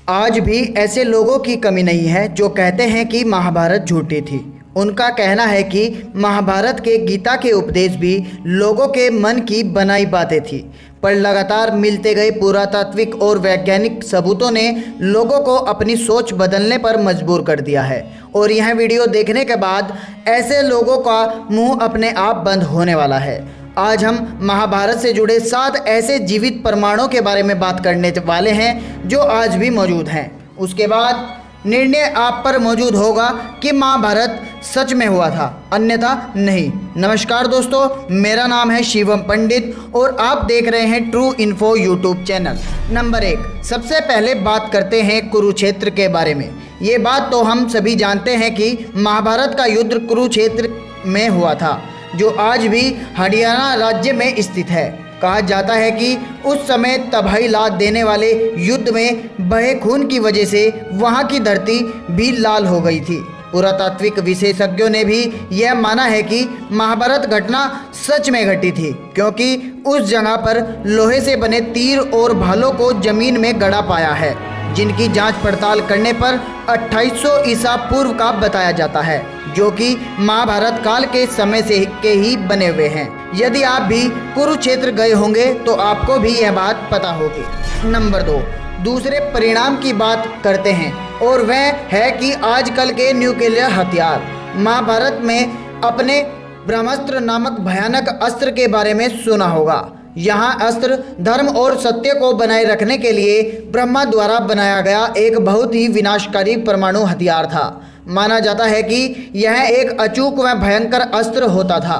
आज भी ऐसे लोगों की कमी नहीं है जो कहते हैं कि महाभारत झूठी थी। उनका कहना है कि महाभारत के गीता के उपदेश भी लोगों के मन की बनाई बातें थी, पर लगातार मिलते गए पुरातात्विक और वैज्ञानिक सबूतों ने लोगों को अपनी सोच बदलने पर मजबूर कर दिया है। और यह वीडियो देखने के बाद ऐसे लोगों का मुंह अपने आप बंद होने वाला है। आज हम महाभारत से जुड़े 7 ऐसे जीवित प्रमाणों के बारे में बात करने वाले हैं जो आज भी मौजूद हैं। उसके बाद निर्णय आप पर मौजूद होगा कि महाभारत सच में हुआ था, अन्यथा नहीं। नमस्कार दोस्तों, मेरा नाम है शिवम पंडित और आप देख रहे हैं true info YouTube channel. Number 1, सबसे पहले बात करते हैं कुरुक्षेत्र के बारे में। ये बात तो हम सभी जानते हैं कि महाभारत का युद्ध कुरुक्षेत्र में हुआ था, जो आज भी हरियाणा राज्य में स्थित है। कहा जाता है कि उस समय तबाही ला देने वाले युद्ध में बहे खून की वजह से वहां की धरती भी लाल हो गई थी। पुरातात्विक विशेषज्ञों ने भी यह माना है कि महाभारत घटना सच में घटी थी, क्योंकि उस जगह पर लोहे से बने तीर और भालों को जमीन में गड़ा पाया है, जिनकी जांच पड़ताल करने पर 2800 ईसा पूर्व का बताया जाता है, जो कि महाभारत काल के समय से के ही बने हुए हैं। यदि आप भी कुरुक्षेत्र गए होंगे तो आपको भी यह बात पता होगी। नंबर 2, दूसरे परिणाम की बात करते हैं और वह है कि आजकल के न्यूक्लियर हथियार। महाभारत में अपने ब्रह्मास्त्र नामक भयानक अस्त्र के बारे में सुना होगा। यहाँ अस्त्र धर्म और सत्य को बनाए रखने के लिए ब्रह्मा द्वारा बनाया गया एक बहुत ही विनाशकारी परमाणु हथियार था। माना जाता है कि यह एक अचूक व भयंकर अस्त्र होता था,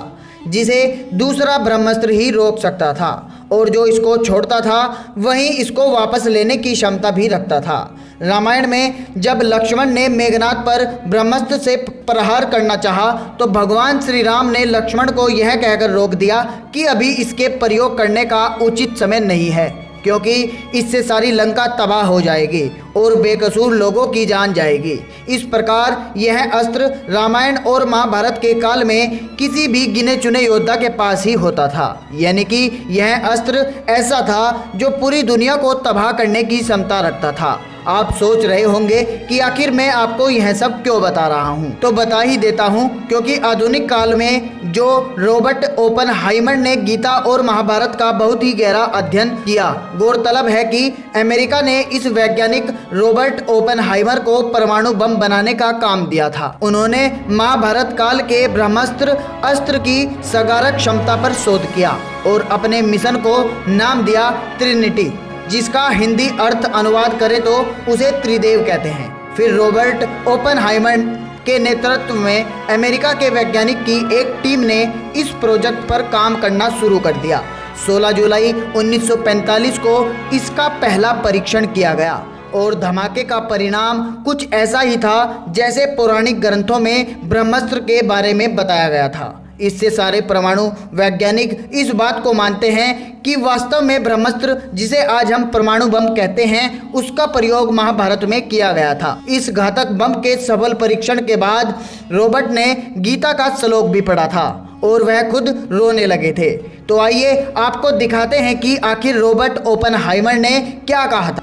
जिसे दूसरा ब्रह्मास्त्र ही रोक सकता था, और जो इसको छोड़ता था वहीं इसको वापस लेने की क्षमता भी रखता था। रामायण में जब लक्ष्मण ने मेघनाद पर ब्रह्मास्त्र से प्रहार करना चाहा तो भगवान श्री राम ने लक्ष्मण को यह कहकर रोक दिया कि अभी इसके प्रयोग करने का उचित समय नहीं है, क्योंकि इससे सारी लंका तबाह हो जाएगी और बेकसूर लोगों की जान जाएगी। इस प्रकार यह अस्त्र रामायण और महाभारत के काल में किसी भी गिने चुने योद्धा के पास ही होता था। यानी कि यह अस्त्र ऐसा था जो पूरी दुनिया को तबाह करने की क्षमता रखता था। आप सोच रहे होंगे कि आखिर मैं आपको यह सब क्यों बता रहा हूं, तो बता ही देता हूं, क्योंकि आधुनिक काल में जो रॉबर्ट ओपनहाइमर ने गीता और महाभारत का बहुत ही गहरा अध्ययन किया। गौरतलब है कि अमेरिका ने इस वैज्ञानिक रॉबर्ट ओपनहाइमर को परमाणु बम बनाने का काम दिया था। उन्होंने महाभारत काल के ब्रह्मास्त्र अस्त्र की सगारक क्षमता पर शोध किया और अपने मिशन को नाम दिया ट्रिनिटी, जिसका हिंदी अर्थ अनुवाद करें तो उसे त्रिदेव कहते हैं। फिर रॉबर्ट ओपनहाइमर के नेतृत्व में अमेरिका के वैज्ञानिक की एक टीम ने इस प्रोजेक्ट पर काम करना शुरू कर दिया। 16 जुलाई 1945 को इसका पहला परीक्षण किया गया और धमाके का परिणाम कुछ ऐसा ही था जैसे पौराणिक ग्रंथों में ब्रह्मास्त्र के बारे में बताया गया था। इससे सारे परमाणु वैज्ञानिक इस बात को मानते हैं कि वास्तव में ब्रह्मास्त्र, जिसे आज हम परमाणु बम कहते हैं, उसका प्रयोग महाभारत में किया गया था। इस घातक बम के सफल परीक्षण के बाद रॉबर्ट ने गीता का श्लोक भी पढ़ा था और वह खुद रोने लगे थे। तो आइए आपको दिखाते हैं कि आखिर रॉबर्ट ओपनहाइमर ने क्या कहा था।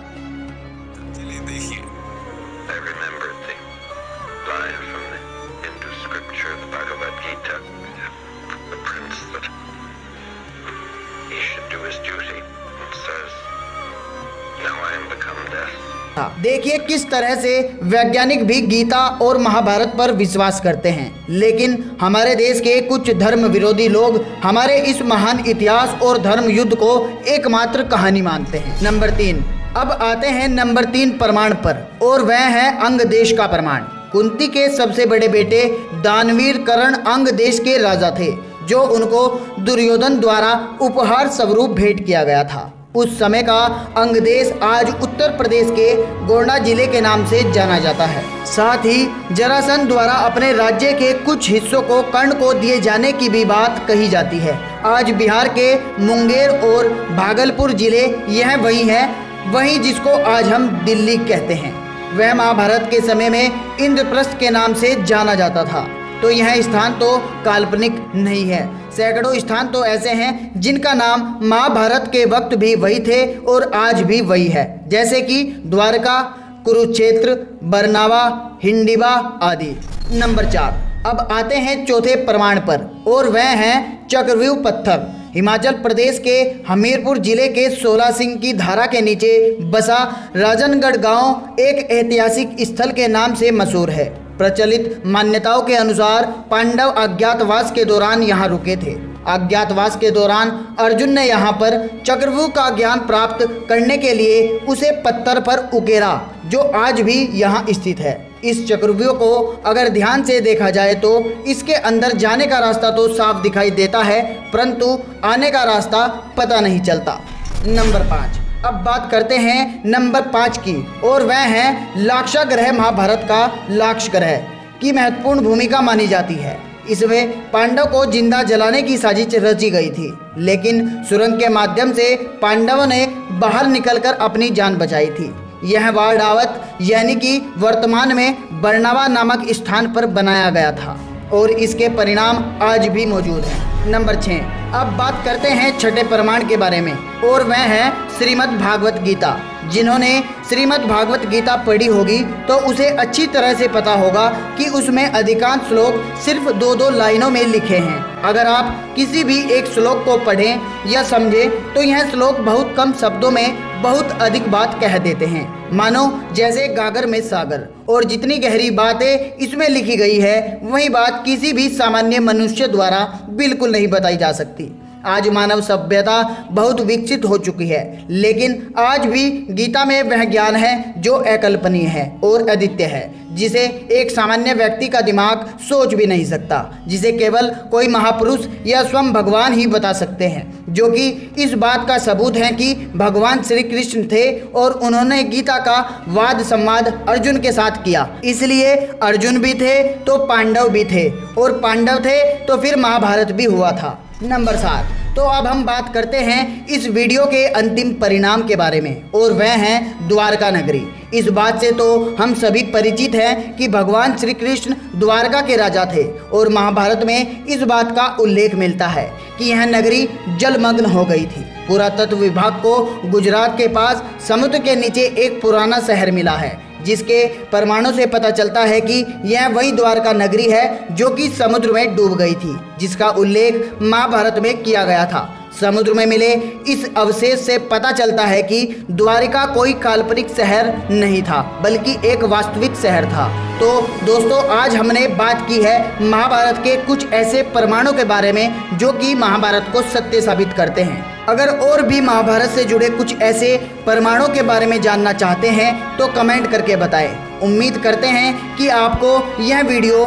देखिए किस तरह से वैज्ञानिक भी गीता और महाभारत पर विश्वास करते हैं, लेकिन हमारे देश के कुछ धर्म विरोधी लोग हमारे इस महान इतिहास और धर्म युद्ध को एकमात्र कहानी मानते हैं। नंबर 3, अब आते हैं नंबर 3 प्रमाण पर, और वह है अंग देश का प्रमाण। कुंती के सबसे बड़े बेटे दानवीर कर्ण अंग देश के राजा थे, जो उनको दुर्योधन द्वारा उपहार स्वरूप भेंट किया गया था। उस समय का अंग देश आज उत्तर प्रदेश के गोंडा जिले के नाम से जाना जाता है। साथ ही जरासंध द्वारा अपने राज्य के कुछ हिस्सों को कर्ण को दिए जाने की भी बात कही जाती है। आज बिहार के मुंगेर और भागलपुर जिले यह वही है, वही जिसको आज हम दिल्ली कहते हैं। वह महाभारत के समय में इंद्रप्रस्थ के नाम से जाना जाता था। तो यह स्थान तो काल्पनिक नहीं है, सैकड़ों स्थान तो ऐसे हैं जिनका नाम महाभारत के वक्त भी वही थे और आज भी वही है, जैसे कि द्वारका, कुरुक्षेत्र, बरनावा, हिंडिवा आदि। नंबर 4, अब आते हैं चौथे प्रमाण पर और वह हैं चक्रव्यूह पत्थर। हिमाचल प्रदेश के हमीरपुर जिले के 16 सिंह की धारा के नीचे बसा राजनगढ़ गांव एक ऐतिहासिक स्थल के नाम से मशहूर है। प्रचलित मान्यताओं के अनुसार पांडव अज्ञातवास के दौरान यहाँ रुके थे। अज्ञातवास के दौरान अर्जुन ने यहाँ पर चक्रव्यूह का ज्ञान प्राप्त करने के लिए उसे पत्थर पर उकेरा, जो आज भी यहाँ स्थित है। इस चक्रव्यूह को अगर ध्यान से देखा जाए तो इसके अंदर जाने का रास्ता तो साफ दिखाई देता है, परंतु आने का रास्ता पता नहीं चलता। नंबर 5, अब बात करते हैं नंबर 5 की और वह है लाक्षा ग्रह। महाभारत का लाक्षा ग्रह की महत्वपूर्ण भूमिका मानी जाती है। इसमें पांडव को जिंदा जलाने की साजिश रची गई थी, लेकिन सुरंग के माध्यम से पांडवों ने बाहर निकलकर अपनी जान बचाई थी। यह वारडावत यानी कि वर्तमान में बरनावा नामक स्थान पर बनाया गया था और इसके परिणाम आज भी मौजूद हैं। नंबर 6, अब बात करते हैं छठे प्रमाण के बारे में और वह है श्रीमद् भागवत गीता। जिन्होंने श्रीमद् भागवत गीता पढ़ी होगी तो उसे अच्छी तरह से पता होगा कि उसमें अधिकांश श्लोक सिर्फ 2-2 लाइनों में लिखे हैं। अगर आप किसी भी एक श्लोक को पढ़ें या समझें तो यह श्लोक बहुत कम शब्दों में बहुत अधिक बात कह देते हैं, मानो जैसे गागर में सागर। और जितनी गहरी बातें इसमें लिखी गई है वही बात किसी भी सामान्य मनुष्य द्वारा बिल्कुल नहीं बताई जा सकती। आज मानव सभ्यता बहुत विकसित हो चुकी है, लेकिन आज भी गीता में वह ज्ञान है जो अकल्पनीय है और अद्वितीय है, जिसे एक सामान्य व्यक्ति का दिमाग सोच भी नहीं सकता, जिसे केवल कोई महापुरुष या स्वयं भगवान ही बता सकते हैं, जो कि इस बात का सबूत है कि भगवान श्री कृष्ण थे और उन्होंने गीता का वाद संवाद अर्जुन के साथ किया। इसलिए अर्जुन भी थे तो पांडव भी थे और पांडव थे तो फिर महाभारत भी हुआ था। नंबर 7, तो अब हम बात करते हैं इस वीडियो के अंतिम परिणाम के बारे में और वह है द्वारका नगरी। इस बात से तो हम सभी परिचित हैं कि भगवान श्री कृष्ण द्वारका के राजा थे और महाभारत में इस बात का उल्लेख मिलता है कि यह नगरी जलमग्न हो गई थी। पुरातत्व विभाग को गुजरात के पास समुद्र के नीचे एक पुराना शहर मिला है, जिसके प्रमाणों से पता चलता है कि यह वही द्वारका नगरी है जो कि समुद्र में डूब गई थी, जिसका उल्लेख महाभारत में किया गया था। समुद्र में मिले इस अवशेष से पता चलता है कि द्वारिका कोई काल्पनिक शहर नहीं था, बल्कि एक वास्तविक शहर था। तो दोस्तों, आज हमने बात की है महाभारत के कुछ ऐसे प्रमाणों के बारे में जो कि महाभारत को सत्य साबित करते हैं। अगर और भी महाभारत से जुड़े कुछ ऐसे प्रमाणों के बारे में जानना चाहते हैं तो कमेंट करके बताएं। उम्मीद करते हैं कि आपको यह वीडियो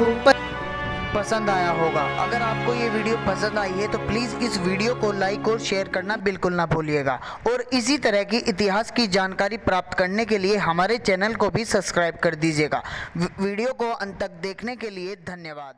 पसंद आया होगा। अगर आपको ये वीडियो पसंद आई है तो प्लीज़ इस वीडियो को लाइक और शेयर करना बिल्कुल ना भूलिएगा और इसी तरह की इतिहास की जानकारी प्राप्त करने के लिए हमारे चैनल को भी सब्सक्राइब कर दीजिएगा। वीडियो को अंत तक देखने के लिए धन्यवाद।